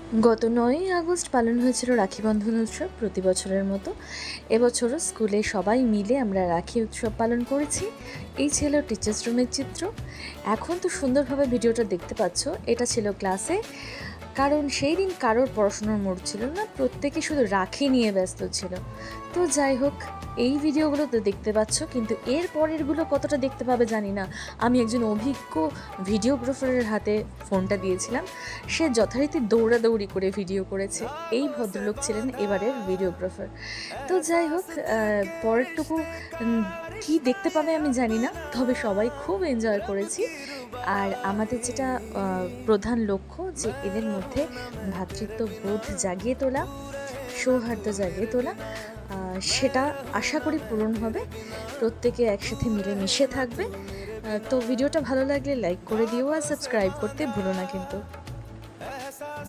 গত ৯ই আগস্ট পালন হয়েছিল রাখি বন্ধন উৎসব প্রতি বছরের মতো। এবছরও স্কুলে সবাই মিলে আমরা রাখি উৎসব পালন করেছি। এই ছিল টিচার্স রুমের চিত্র। এখন তো সুন্দরভাবে ভিডিওটা দেখতে পাচ্ছ, এটা ছিল ক্লাসে। কারণ সেই দিন কারোর পড়াশোনার মুড ছিল না, প্রত্যেকে শুধু রাখি নিয়ে ব্যস্ত ছিল। তো যাই হোক, এই ভিডিওগুলো তো দেখতে পাচ্ছ, কিন্তু এর পরেরগুলো কতটা দেখতে পাবে জানি না। আমি একজন অভিজ্ঞ ভিডিওগ্রাফারের হাতে ফোনটা দিয়েছিলাম, সে যথারীতি দৌড়াদৌড়ি করে ভিডিও করেছে। এই ভদ্রলোক ছিলেন এবারের ভিডিওগ্রাফার। তো যাই হোক, পরেরটুকু কি দেখতে পাবে আমি জানি না, তবে সবাই খুব এনজয় করেছি। আর আমাদের যেটা প্রধান লক্ষ্য, যে এদের মধ্যে ভ্রাতৃত্ববোধ জাগিয়ে তোলা, সৌহার্দ্য জাগিয়ে তোলা, সেটা আশা করি পূরণ হবে। প্রত্যেকে একসাথে মিলেমিশে থাকবে। তো ভিডিওটা ভালো লাগলে লাইক করে দিও, আর সাবস্ক্রাইব করতে ভুলো না কিন্তু।